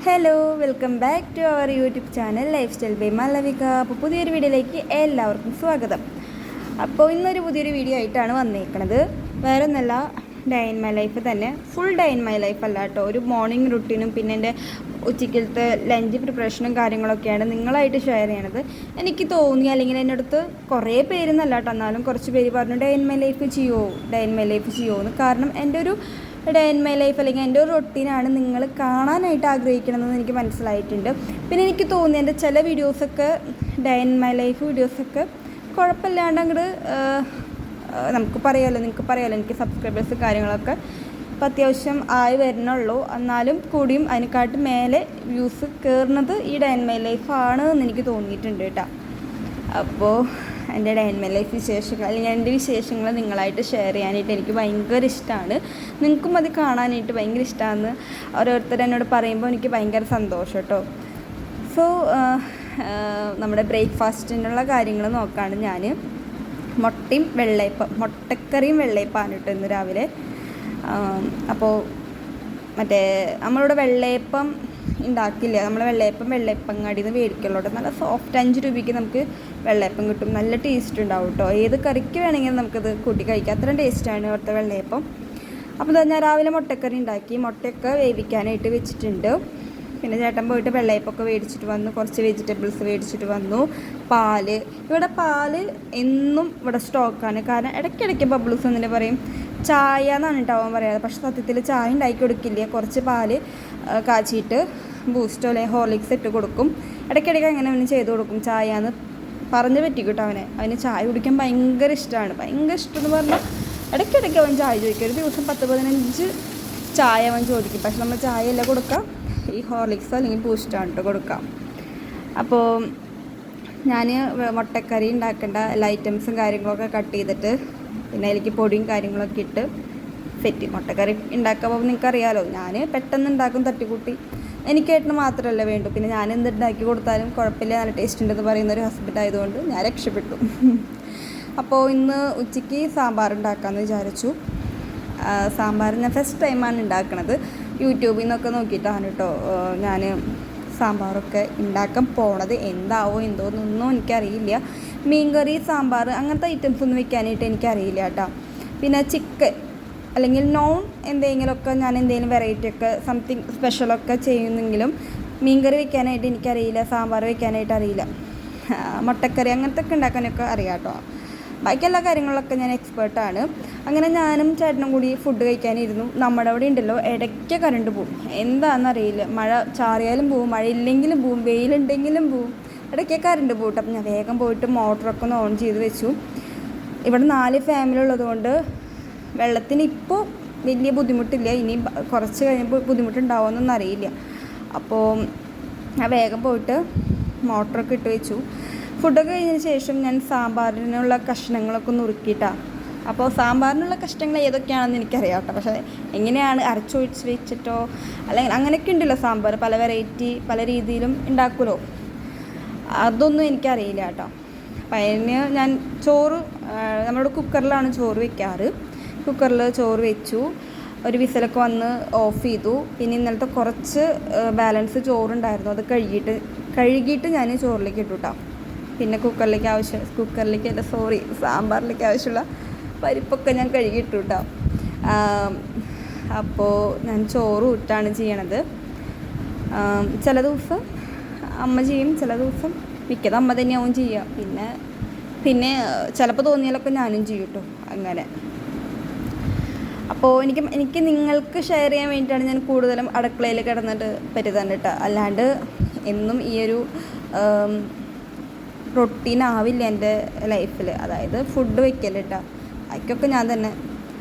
Hello, welcome back to our YouTube channel lifestyle by Malavika. അപ്പോൾ പുതിയൊരു വീഡിയോയിലേക്ക് എല്ലാവർക്കും സ്വാഗതം. അപ്പോൾ ഇന്നൊരു പുതിയൊരു വീഡിയോ ആയിട്ടാണ് വന്നേക്കണത്. വേറെ ഒന്നല്ല, ഡേ ഇൻ മൈ ലൈഫ് തന്നെ. Full day in my life അല്ല കേട്ടോ, ഒരു മോർണിംഗ് റുട്ടീനും പിന്നെ എൻ്റെ ഉച്ചയ്ക്കലത്തെ ലഞ്ച് പ്രിപ്പറേഷനും കാര്യങ്ങളൊക്കെയാണ് നിങ്ങളായിട്ട് ഷെയർ ചെയ്യണത്. എനിക്ക് തോന്നി, അല്ലെങ്കിൽ എൻ്റെ അടുത്ത് കുറേ പേരെന്നല്ല കേട്ടോ, എന്നാലും കുറച്ച് പേര് പറഞ്ഞു ഡേ ഇൻ മൈ ലൈഫ് ചെയ്യുമോ എന്ന്. കാരണം എൻ്റെ ഒരു ഡേ ഇൻ മൈ ലൈഫ് അല്ലെങ്കിൽ എൻ്റെ ഒരു റൊട്ടീനാണ് നിങ്ങൾ കാണാനായിട്ട് ആഗ്രഹിക്കണമെന്ന് എനിക്ക് മനസ്സിലായിട്ടുണ്ട്. പിന്നെ എനിക്ക് തോന്നി എൻ്റെ ചില വീഡിയോസൊക്കെ ഡേ ഇൻ മൈ ലൈഫ് വീഡിയോസൊക്കെ കുഴപ്പമില്ലാണ്ട് അങ്ങോട്ട് നിങ്ങൾക്ക് പറയാമല്ലോ എനിക്ക് സബ്സ്ക്രൈബേഴ്സ് കാര്യങ്ങളൊക്കെ ഇപ്പോൾ അത്യാവശ്യം ആയി വരണുള്ളൂ. എന്നാലും കൂടിയും അതിനെക്കാട്ടും മേലെ വ്യൂസ് കയറുന്നത് ഈ ഡേ ഇൻ മൈ ലൈഫാണ് എന്ന് എനിക്ക് തോന്നിയിട്ടുണ്ട് കേട്ടോ. അപ്പോൾ എൻ്റെ ഡേ ഇൻ മൈ ലൈഫ് വിശേഷങ്ങൾ അല്ലെങ്കിൽ എൻ്റെ വിശേഷങ്ങൾ നിങ്ങളായിട്ട് ഷെയർ ചെയ്യാനായിട്ട് എനിക്ക് ഭയങ്കര ഇഷ്ടമാണ്. നിങ്ങൾക്കും അത് കാണാനായിട്ട് ഭയങ്കര ഇഷ്ടമാണെന്ന് ഓരോരുത്തർ എന്നോട് പറയുമ്പോൾ എനിക്ക് ഭയങ്കര സന്തോഷം കേട്ടോ. സോ നമ്മുടെ ബ്രേക്ക്ഫാസ്റ്റിനുള്ള കാര്യങ്ങൾ നോക്കുകയാണ് ഞാൻ. മുട്ടക്കറിയും വെള്ളയപ്പമാണ് കേട്ടോ ഇന്ന് രാവിലെ. അപ്പോൾ മറ്റേ നമ്മളിവിടെ വെള്ളയപ്പം ഉണ്ടാക്കില്ല, നമ്മൾ വെള്ളയപ്പങ്ങാടിയിൽ നിന്ന് മേടിക്കുള്ളൂ. നല്ല സോഫ്റ്റ് 5 രൂപയ്ക്ക് നമുക്ക് വെള്ളയപ്പം കിട്ടും. നല്ല ടേസ്റ്റ് ഉണ്ടാവും കേട്ടോ. ഏത് കറിക്ക് വേണമെങ്കിലും നമുക്കത് കൂട്ടി കഴിക്കാം, അത്രയും ടേസ്റ്റാണ് അവിടുത്തെ വെള്ളയപ്പം. അപ്പോൾ ഞാൻ രാവിലെ മുട്ടക്കറി ഉണ്ടാക്കി, മുട്ടയൊക്കെ വേവിക്കാനായിട്ട് വെച്ചിട്ടുണ്ട്. പിന്നെ ചേട്ടൻ പോയിട്ട് വെള്ളയപ്പൊക്കെ മേടിച്ചിട്ട് വന്നു, കുറച്ച് വെജിറ്റബിൾസ് മേടിച്ചിട്ട് വന്നു. ഇവിടെ പാല് എന്നും ഇവിടെ സ്റ്റോക്കാണ്. കാരണം ഇടയ്ക്കിടയ്ക്ക് ബബ്ലൂസ് എന്നിട്ട് പറയും ചായ എന്നാണ് ഉണ്ടാവാൻ പറയാറ്, പക്ഷെ സത്യത്തിൽ ചായ ഉണ്ടാക്കി കൊടുക്കില്ല. കുറച്ച് പാല് കാച്ചിയിട്ട് ബൂസ്റ്റോ അല്ലെങ്കിൽ ഹോർലിക്സ് ഇട്ട് കൊടുക്കും. ഇടയ്ക്കിടയ്ക്ക് അങ്ങനെ അവന് ചെയ്ത് കൊടുക്കും. ചായ എന്ന് പറഞ്ഞ് പറ്റിക്കിട്ടോ അവന് ചായ കുടിക്കാൻ ഭയങ്കര ഇഷ്ടമാണ്. ഭയങ്കര ഇഷ്ടമെന്ന് പറഞ്ഞാൽ ഇടയ്ക്കിടയ്ക്ക് അവൻ ചായ ചോദിക്കും. ഒരു ദിവസം 10-15 ചായ അവൻ ചോദിക്കും. പക്ഷെ നമ്മൾ ചായ അല്ല കൊടുക്കാം, ഈ ഹോർലിക്സോ അല്ലെങ്കിൽ ബൂസ്റ്റാണ് ഇട്ട് കൊടുക്കാം. അപ്പോൾ ഞാൻ മുട്ടക്കറി ഉണ്ടാക്കേണ്ട എല്ലാ ഐറ്റംസും കാര്യങ്ങളൊക്കെ കട്ട് ചെയ്തിട്ട് പിന്നെ അതിലേക്ക് പൊടിയും കാര്യങ്ങളൊക്കെ ഇട്ട് സെറ്റ്. മുട്ടക്കറി ഉണ്ടാക്കുമ്പോൾ നിങ്ങൾക്കറിയാമല്ലോ, ഞാൻ പെട്ടെന്ന് ഉണ്ടാക്കും തട്ടിക്കൂട്ടി. എനിക്കായിട്ട് മാത്രമല്ല വേണ്ടു, പിന്നെ ഞാൻ എന്തുണ്ടാക്കി കൊടുത്താലും കുഴപ്പമില്ല, നല്ല ടേസ്റ്റ് ഉണ്ടെന്ന് പറയുന്ന ഒരു ഹസ്ബൻഡ് ആയതുകൊണ്ട് ഞാൻ രക്ഷപ്പെട്ടു. അപ്പോൾ ഇന്ന് ഉച്ചയ്ക്ക് സാമ്പാർ ഉണ്ടാക്കാമെന്ന് വിചാരിച്ചു. സാമ്പാർ ഞാൻ ഫസ്റ്റ് ടൈമാണ് ഉണ്ടാക്കണത്. യൂട്യൂബിൽ നിന്നൊക്കെ നോക്കിയിട്ടാണ് കേട്ടോ ഞാൻ സാമ്പാറൊക്കെ ഉണ്ടാക്കാൻ പോണത്. എന്തോന്നൊന്നും എനിക്കറിയില്ല. മീൻകറി, സാമ്പാർ അങ്ങനത്തെ ഐറ്റംസ് ഒന്നും വെക്കാനായിട്ട് എനിക്കറിയില്ല കേട്ടോ. പിന്നെ ചിക്കൻ അല്ലെങ്കിൽ നോൺ എന്തെങ്കിലുമൊക്കെ ഞാൻ എന്തെങ്കിലും വെറൈറ്റി ഒക്കെ സംതിങ് സ്പെഷ്യലൊക്കെ ചെയ്യുന്നെങ്കിലും മീൻകറി വെക്കാനായിട്ട് എനിക്കറിയില്ല, സാമ്പാർ വെക്കാനായിട്ട് അറിയില്ല. മുട്ടക്കറി അങ്ങനത്തെ ഒക്കെ ഉണ്ടാക്കാനൊക്കെ അറിയാം കേട്ടോ. ബാക്കി എല്ലാ കാര്യങ്ങളിലൊക്കെ ഞാൻ എക്സ്പേർട്ടാണ്. അങ്ങനെ ഞാനും ചേട്ടനും കൂടി ഫുഡ് കഴിക്കാനിരുന്നു. നമ്മുടെ അവിടെ ഉണ്ടല്ലോ ഇടയ്ക്ക് കറണ്ട് പോവും, എന്താണെന്നറിയില്ല. മഴ ചാറിയാലും പോവും, മഴ ഇല്ലെങ്കിലും പോവും, വെയിലുണ്ടെങ്കിലും പോവും, ഇടയ്ക്ക് കറണ്ട് പോവും. അപ്പം ഞാൻ വേഗം പോയിട്ട് മോട്ടറൊക്കെ ഒന്ന് ഓൺ ചെയ്ത് വെച്ചു. ഇവിടെ 4 ഫാമിലി ഉള്ളതുകൊണ്ട് വെള്ളത്തിന് ഇപ്പോൾ വലിയ ബുദ്ധിമുട്ടില്ല. ഇനി കുറച്ച് കഴിയുമ്പോൾ ബുദ്ധിമുട്ടുണ്ടാവുമെന്നൊന്നും അറിയില്ല. അപ്പോൾ ഞാൻ വേഗം പോയിട്ട് മോട്ടറൊക്കെ ഇട്ട് വെച്ചു. ഫുഡൊക്കെ കഴിഞ്ഞതിന് ശേഷം ഞാൻ സാമ്പാറിനുള്ള കഷ്ണങ്ങളൊക്കെ നുറുക്കിയിട്ടാണ്. അപ്പോൾ സാമ്പാറിനുള്ള കഷ്ണങ്ങൾ ഏതൊക്കെയാണെന്ന് എനിക്കറിയാം കേട്ടോ. പക്ഷേ എങ്ങനെയാണ് അരച്ചൊഴിച്ച് വെച്ചിട്ടോ അല്ലെങ്കിൽ അങ്ങനെയൊക്കെ ഉണ്ടല്ലോ സാമ്പാർ, പല വെറൈറ്റി പല രീതിയിലും ഉണ്ടാക്കുമല്ലോ, അതൊന്നും എനിക്കറിയില്ല കേട്ടോ. അപ്പം അതിന് ഞാൻ ചോറ് നമ്മുടെ കുക്കറിലാണ് ചോറ് വെക്കാറ്. കുക്കറിൽ ചോറ് വെച്ചു, ഒരു വിസിലൊക്കെ വന്ന് ഓഫ് ചെയ്തു. പിന്നെ ഇന്നലത്തെ കുറച്ച് ബാലൻസ് ചോറുണ്ടായിരുന്നു, അത് കഴുകിയിട്ട് ഞാൻ ചോറിലേക്ക് ഇട്ടു കേട്ടോ. പിന്നെ സാമ്പാറിലേക്ക് ആവശ്യമുള്ള പരിപ്പൊക്കെ ഞാൻ കഴുകിയിട്ടു കേട്ടോ. അപ്പോൾ ഞാൻ ചോറ് ഊറ്റാണ് ചെയ്യണത്. ചില ദിവസം അമ്മ ചെയ്യും, ചില ദിവസം മിക്കതും അമ്മ തന്നെയാവും ചെയ്യുക. പിന്നെ ചിലപ്പോൾ തോന്നിയാലൊക്കെ ഞാനും ചെയ്യും കേട്ടോ. അങ്ങനെ അപ്പോൾ എനിക്ക് നിങ്ങൾക്ക് ഷെയർ ചെയ്യാൻ വേണ്ടിയിട്ടാണ് ഞാൻ കൂടുതലും അടുക്കളയിൽ കിടന്നിട്ട് പറ്റുന്നത് കേട്ടോ. അല്ലാണ്ട് എന്നും ഈ ഒരു റൊട്ടീനാവില്ല എൻ്റെ ലൈഫിൽ, അതായത് ഫുഡ് വയ്ക്കൽ കേട്ടോ. അതിക്കൊക്കെ ഞാൻ തന്നെ.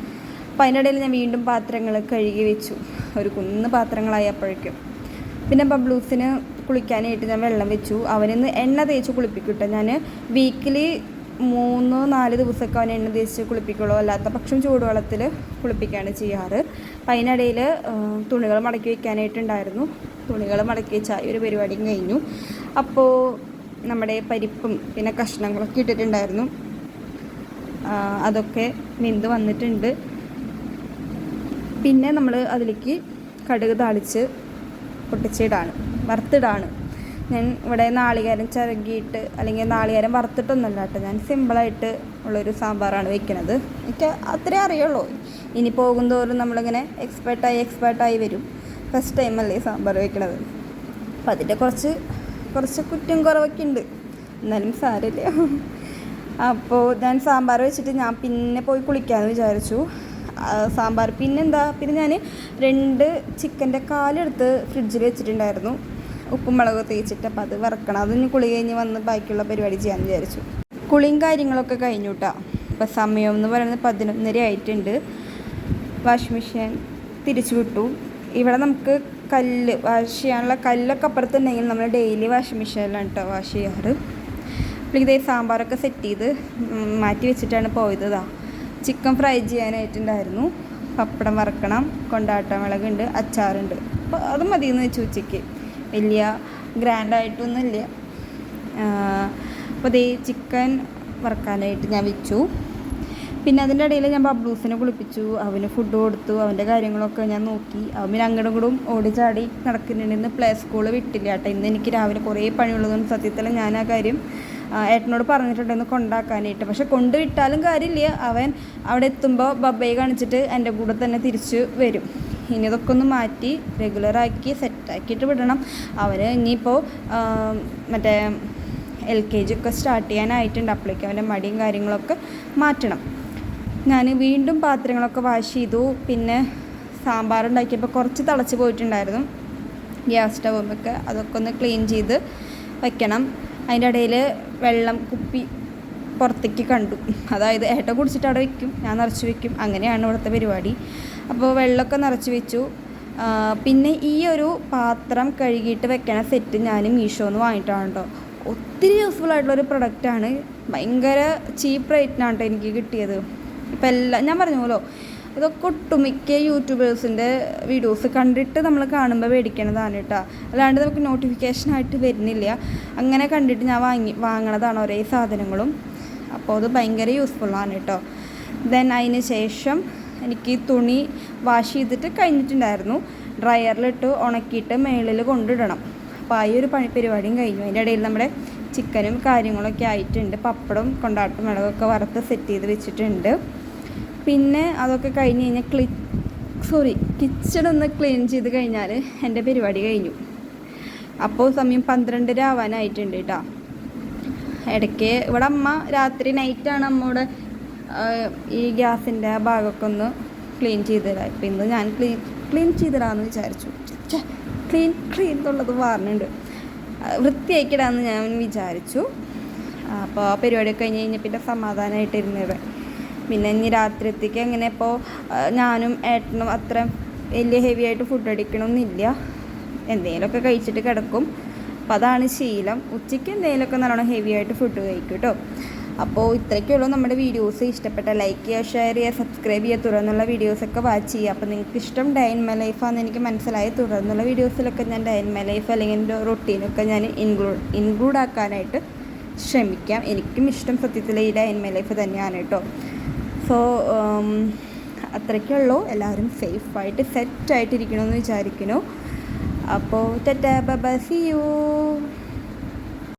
അപ്പോൾ അതിനിടയിൽ ഞാൻ വീണ്ടും പാത്രങ്ങൾ കഴുകി വെച്ചു. ഒരു കുന്ന് പാത്രങ്ങളായി അപ്പോഴേക്കും. പിന്നെ ബബ്ലൂസിന് കുളിക്കാനായിട്ട് ഞാൻ വെള്ളം വെച്ചു. അവനിന്ന് എണ്ണ തേച്ച് കുളിപ്പിക്കും കേട്ടോ. ഞാൻ വീക്കിലി 3-4 ദിവസമൊക്കെ അവൻ എണ്ണ തേച്ച് കുളിപ്പിക്കുള്ളൂ, അല്ലാത്ത പക്ഷം ചൂടുവെള്ളത്തിൽ കുളിപ്പിക്കുകയാണ് ചെയ്യാറ്. അപ്പം അതിനിടയിൽ തുണികൾ മടക്കി വയ്ക്കാനായിട്ടുണ്ടായിരുന്നു. തുണികൾ മടക്കി വെച്ചാൽ ഒരു പരിപാടിയും കഴിഞ്ഞു. അപ്പോൾ നമ്മുടെ പരിപ്പും പിന്നെ കഷ്ണങ്ങളൊക്കെ ഇട്ടിട്ടുണ്ടായിരുന്നു, അതൊക്കെ വെന്ത് വന്നിട്ടുണ്ട്. പിന്നെ നമ്മൾ അതിലേക്ക് കടുക് താളിച്ച് പൊട്ടിച്ചിടാണ്, വറുത്തിടാണ്. ഞാൻ ഇവിടെ നാളികേരം ചിരകിയിട്ട് അല്ലെങ്കിൽ നാളികേരം വറുത്തിട്ടൊന്നുമല്ല കേട്ടോ, ഞാൻ സിമ്പിളായിട്ട് ഉള്ളൊരു സാമ്പാറാണ് വെക്കുന്നത്. എനിക്ക് അത്രേ അറിയുള്ളൂ. ഇനി പോകുന്തോറും നമ്മളിങ്ങനെ എക്സ്പേർട്ടായി വരും. ഫസ്റ്റ് ടൈമല്ലേ സാമ്പാർ വെക്കണത്, അപ്പം അതിൻ്റെ കുറച്ച് കുറ്റം കുറവൊക്കെ ഉണ്ട്, എന്നാലും സാരമില്ല. അപ്പോൾ ഞാൻ സാമ്പാർ വെച്ചിട്ട് ഞാൻ പിന്നെ പോയി കുളിക്കാമെന്ന് വിചാരിച്ചു. സാമ്പാർ പിന്നെ ഞാൻ 2 ചിക്കൻ്റെ കാലെടുത്ത് ഫ്രിഡ്ജിൽ വെച്ചിട്ടുണ്ടായിരുന്നു, ഉപ്പും മുളകും തേച്ചിട്ട്. അപ്പോൾ അത് വറക്കണം. അതിന് കുളി കഴിഞ്ഞ് വന്ന് ബാക്കിയുള്ള പരിപാടി ചെയ്യാമെന്ന് വിചാരിച്ചു. കുളിയും കാര്യങ്ങളൊക്കെ കഴിഞ്ഞു കേട്ടോ. അപ്പോൾ സമയം എന്ന് പറയുന്നത് 11:30 ആയിട്ടുണ്ട്. വാഷിംഗ് മെഷീൻ തിരിച്ചു വിട്ടു. ഇവിടെ നമുക്ക് വാഷ് ചെയ്യാനുള്ള കല്ലൊക്കെ അപ്പുറത്തുണ്ടെങ്കിൽ നമ്മൾ ഡെയിലി വാഷിംഗ് മെഷീനിലാണ് കേട്ടോ വാഷ് ചെയ്യാറ്. അപ്പോൾ ഇതേ സാമ്പാറൊക്കെ സെറ്റ് ചെയ്ത് മാറ്റി വെച്ചിട്ടാണ് പോയത്. ചിക്കൻ ഫ്രൈ ചെയ്യാനായിട്ടുണ്ടായിരുന്നു, പപ്പടം വറക്കണം, കൊണ്ടാട്ട മുളകുണ്ട്, അച്ചാറുണ്ട്. അപ്പോൾ അത് മതിയെന്ന് വെച്ചു ഉച്ചയ്ക്ക്, വലിയ ഗ്രാൻഡായിട്ടൊന്നുമില്ല. അപ്പോൾ ഇതേ ചിക്കൻ വറക്കാനായിട്ട് ഞാൻ വെച്ചു. പിന്നെ അതിൻ്റെ ഇടയിൽ ഞാൻ ബബ്ലൂസിനെ കുളിപ്പിച്ചു, അവന് ഫുഡ് കൊടുത്തു, അവൻ്റെ കാര്യങ്ങളൊക്കെ ഞാൻ നോക്കി. അവൻ അങ്ങോട്ടും ഇങ്ങോട്ടും ഓടി ചാടി നടക്കുന്നുണ്ട്. ഇന്ന് പ്ലേ സ്കൂൾ വിട്ടില്ല കേട്ടോ. ഇന്ന് എനിക്ക് രാവിലെ കുറേ പണിയുള്ളതുകൊണ്ട് സത്യത്തിൽ ഞാൻ ആ കാര്യം ഏട്ടനോട് പറഞ്ഞിട്ടുണ്ടെന്ന് കൊണ്ടാക്കാനായിട്ട്. പക്ഷെ കൊണ്ടുവിട്ടാലും കാര്യമില്ല, അവൻ അവിടെ എത്തുമ്പോൾ ബബ്ബയെ കാണിച്ചിട്ട് എൻ്റെ കൂടെ തന്നെ തിരിച്ച് വരും. ഇനി ഇതൊക്കെ ഒന്ന് മാറ്റി റെഗുലറാക്കി സെറ്റാക്കിയിട്ട് വിടണം. അവന് ഇനിയിപ്പോൾ മറ്റേ LKG ഒക്കെ സ്റ്റാർട്ട് ചെയ്യാനായിട്ടുണ്ട്. അപ്പോഴേക്കും അവൻ്റെ മടിയും കാര്യങ്ങളൊക്കെ മാറ്റണം. ഞാൻ വീണ്ടും പാത്രങ്ങളൊക്കെ വാഷ് ചെയ്തു. പിന്നെ സാമ്പാറുണ്ടാക്കിയപ്പോൾ കുറച്ച് തിളച്ച് പോയിട്ടുണ്ടായിരുന്നു ഗ്യാസ് സ്റ്റൗമൊക്കെ, അതൊക്കെ ഒന്ന് ക്ലീൻ ചെയ്ത് വയ്ക്കണം. അതിൻ്റെ ഇടയിൽ വെള്ളം കുപ്പി പുറത്തേക്ക് കണ്ടു, അതായത് ഏട്ട കുടിച്ചിട്ട് അവിടെ വയ്ക്കും, ഞാൻ നിറച്ച് വയ്ക്കും, അങ്ങനെയാണ് ഇവിടുത്തെ പരിപാടി. അപ്പോൾ വെള്ളമൊക്കെ നിറച്ച് വെച്ചു. പിന്നെ ഈ ഒരു പാത്രം കഴുകിയിട്ട് വെക്കണ സെറ്റ് ഞാൻ മീഷോന്ന് വാങ്ങിയിട്ടാണ് കേട്ടോ. ഒത്തിരി യൂസ്ഫുൾ ആയിട്ടുള്ളൊരു പ്രൊഡക്റ്റാണ്, ഭയങ്കര ചീപ്പ് റേറ്റിനാണ് കേട്ടോ എനിക്ക് കിട്ടിയത്. ഇപ്പം എല്ലാം ഞാൻ പറഞ്ഞല്ലോ, ഇതൊക്കെ ഒട്ടുമിക്ക യൂട്യൂബേഴ്സിൻ്റെ വീഡിയോസ് കണ്ടിട്ട് നമ്മൾ കാണുമ്പോൾ മേടിക്കണതാണ് കേട്ടോ, അല്ലാണ്ട് നമുക്ക് നോട്ടിഫിക്കേഷനായിട്ട് വരുന്നില്ല. അങ്ങനെ കണ്ടിട്ട് ഞാൻ വാങ്ങണതാണ് ഒരേ സാധനങ്ങളും. അപ്പോൾ അത് ഭയങ്കര യൂസ്ഫുള്ളാണ് കേട്ടോ. ദെൻ അതിന് ശേഷം എനിക്ക് തുണി വാഷ് ചെയ്തിട്ട് കഴിഞ്ഞിട്ടുണ്ടായിരുന്നു, ഡ്രയറിലിട്ട് ഉണക്കിയിട്ട് മേളിൽ കൊണ്ടിടണം. അപ്പോൾ ആ ഒരു പരിപാടിയും കഴിഞ്ഞു. അതിൻ്റെ ഇടയിൽ നമ്മുടെ ചിക്കനും കാര്യങ്ങളൊക്കെ ആയിട്ടുണ്ട്. പപ്പടം കൊണ്ടാട്ട മുളകൊക്കെ വറുത്ത് സെറ്റ് ചെയ്ത് വെച്ചിട്ടുണ്ട്. പിന്നെ അതൊക്കെ കഴിഞ്ഞ് കഴിഞ്ഞാൽ കിച്ചണൊന്ന് ക്ലീൻ ചെയ്ത് കഴിഞ്ഞാൽ എൻ്റെ പരിപാടി കഴിഞ്ഞു. അപ്പോൾ സമയം 12:30 ആവാനായിട്ടുണ്ട് കേട്ടോ. ഇടയ്ക്ക് ഇവിടെ അമ്മ രാത്രി നൈറ്റാണ് അമ്മയുടെ ഈ ഗ്യാസിൻ്റെ ആ ഭാഗമൊക്കെ ഒന്ന് ക്ലീൻ ചെയ്ത് തരാം. ഇപ്പം ഇന്ന് ഞാൻ ക്ലീൻ ചെയ്തിടാമെന്ന് വിചാരിച്ചു. ക്ലീൻ എന്നുള്ളത് പറഞ്ഞിട്ടുണ്ട്, വൃത്തിയാക്കിയിടാമെന്ന് ഞാൻ വിചാരിച്ചു. അപ്പോൾ ആ പരിപാടിയൊക്കെ കഴിഞ്ഞ് കഴിഞ്ഞാൽ പിന്നെ സമാധാനമായിട്ടിരുന്നത്. പിന്നെ ഇനി രാത്രിയത്തേക്ക് അങ്ങനെ ഇപ്പോൾ ഞാനും ഏട്ടനും അത്ര വലിയ ഹെവി ആയിട്ട് ഫുഡ് അടിക്കണമെന്നില്ല, എന്തെങ്കിലുമൊക്കെ കഴിച്ചിട്ട് കിടക്കും. അപ്പോൾ അതാണ് ശീലം. ഉച്ചയ്ക്ക് എന്തെങ്കിലുമൊക്കെ നല്ലോണം ഹെവി ആയിട്ട് ഫുഡ് കഴിക്കും കേട്ടോ. അപ്പോൾ ഇത്രയൊക്കെയുള്ളൂ നമ്മുടെ വീഡിയോസ്. ഇഷ്ടപ്പെട്ട ലൈക്ക് ചെയ്യുക, ഷെയർ ചെയ്യുക, സബ്സ്ക്രൈബ് ചെയ്യുക, തുടർന്നുള്ള വീഡിയോസൊക്കെ വാച്ച് ചെയ്യുക. അപ്പോൾ നിങ്ങൾക്ക് ഇഷ്ടം ഡേ ഇൻ മൈ ലൈഫാണെന്ന് എനിക്ക് മനസ്സിലായി. തുടർന്നുള്ള വീഡിയോസിലൊക്കെ ഞാൻ ഡേ ഇൻ മൈ ലൈഫ് അല്ലെങ്കിൽ എൻ്റെ റൊട്ടീനൊക്കെ ഞാൻ ഇൻക്ലൂഡ് ആക്കാനായിട്ട് ശ്രമിക്കാം. എനിക്കും ഇഷ്ടം സത്യത്തിൽ ഈ ഡേ ഇൻ മൈ ലൈഫ് തന്നെയാണ് കേട്ടോ. സോ അത്രയ്ക്കുള്ളൂ. എല്ലാവരും സേഫായിട്ട് സെറ്റായിട്ടിരിക്കണമെന്ന് വിചാരിക്കുന്നു. അപ്പോൾ ടാറ്റാ ബൈ ബൈ, സീ യു.